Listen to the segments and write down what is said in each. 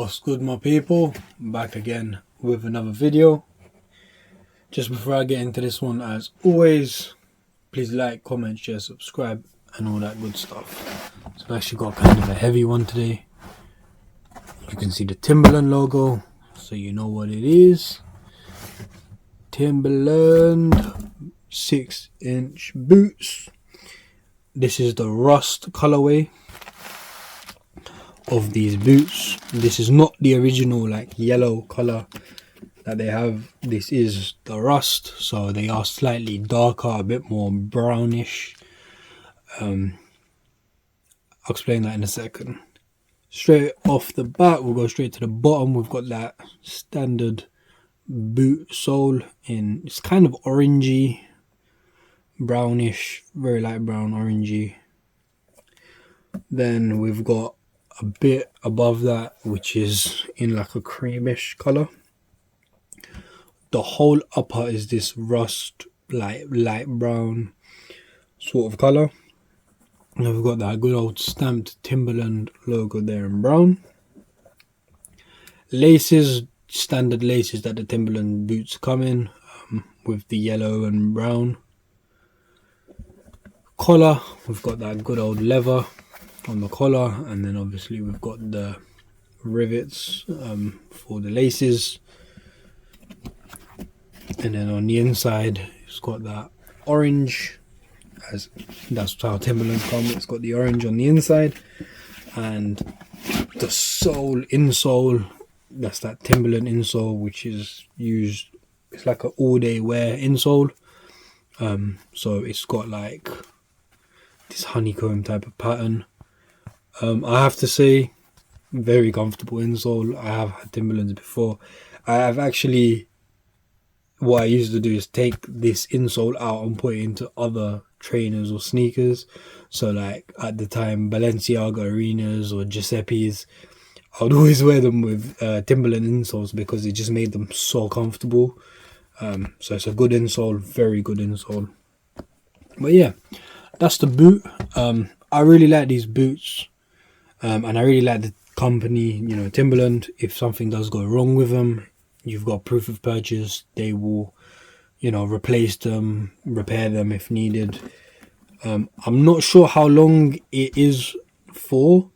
What's good, my people? Back again with another video. Just before I get into this one, as always, please like, comment, share, subscribe and all that good stuff. So I've actually got kind of a heavy one today. You can see the Timberland logo, so you know what it is. Timberland 6-inch boots. This is the rust colorway of these boots. This is not the original like yellow color that they have. This is the rust, so they are slightly darker, a bit more brownish. I'll explain that in a second. Straight off the bat, we'll go straight to the bottom. We've got that standard boot sole in, it's kind of orangey, brownish, very light brown, orangey. Then we've got a bit above that which is in like a creamish color. The whole upper is this rust, like light brown sort of color. And we've got that good old stamped Timberland logo there in brown. Laces, standard laces that the Timberland boots come in, with the yellow and brown. Collar, we've got that good old leather on the collar, and then obviously we've got the rivets for the laces. And then on the inside it's got that orange, as that's how Timberland come. It's got the orange on the inside, and the sole, insole, that's that Timberland insole, which is used, it's like an all-day wear insole. So it's got like this honeycomb type of pattern. I have to say, very comfortable insole. I have had Timberlands before. I have actually, what I used to do is take this insole out and put it into other trainers or sneakers. So like at the time, Balenciaga Arenas or Giuseppe's, I would always wear them with Timberland insoles because it just made them so comfortable. So it's a good insole, very good insole. But yeah, that's the boot. I really like these boots. And I really like the company, you know, Timberland. If something does go wrong with them, you've got proof of purchase. They will, you know, replace them, repair them if needed. I'm not sure how long it is for,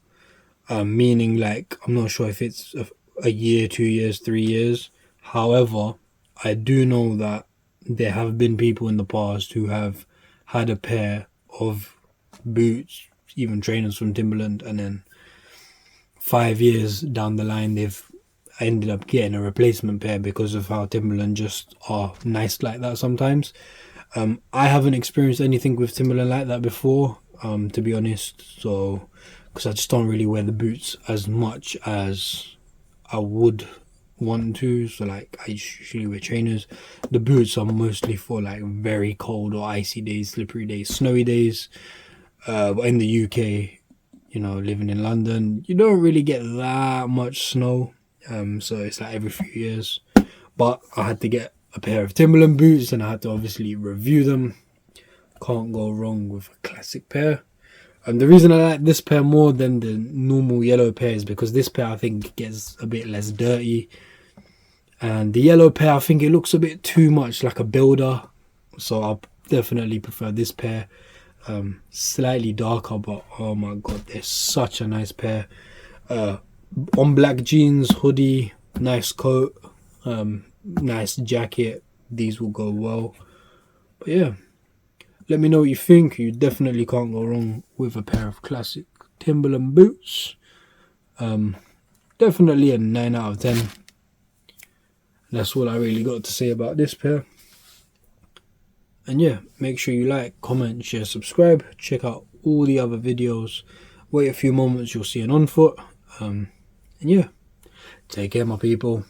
meaning like I'm not sure if it's a year, 2 years, 3 years. However, I do know that there have been people in the past who have had a pair of boots, even trainers from Timberland, and then 5 years down the line they've ended up getting a replacement pair because of how Timberland just are nice like that sometimes. I haven't experienced anything with Timberland like that before, to be honest, so because I just don't really wear the boots as much as I would want to. So like I usually wear trainers. The boots are mostly for like very cold or icy days, slippery days, snowy days. But in the UK, you know, living in London, you don't really get that much snow. So it's like every few years. But I had to get a pair of Timberland boots and I had to obviously review them. Can't go wrong with a classic pair. And the reason I like this pair more than the normal yellow pair is because this pair I think gets a bit less dirty. And the yellow pair, I think it looks a bit too much like a builder. So I definitely prefer this pair. Slightly darker, but oh my god, they're such a nice pair. On black jeans, hoodie, nice coat, nice jacket, these will go well. But yeah, let me know what you think. You definitely can't go wrong with a pair of classic Timberland boots. Definitely a 9 out of 10. That's all I really got to say about this pair. And yeah, make sure you like, comment, share, subscribe. Check out all the other videos. Wait a few moments, you'll see an on foot. And yeah, take care, my people.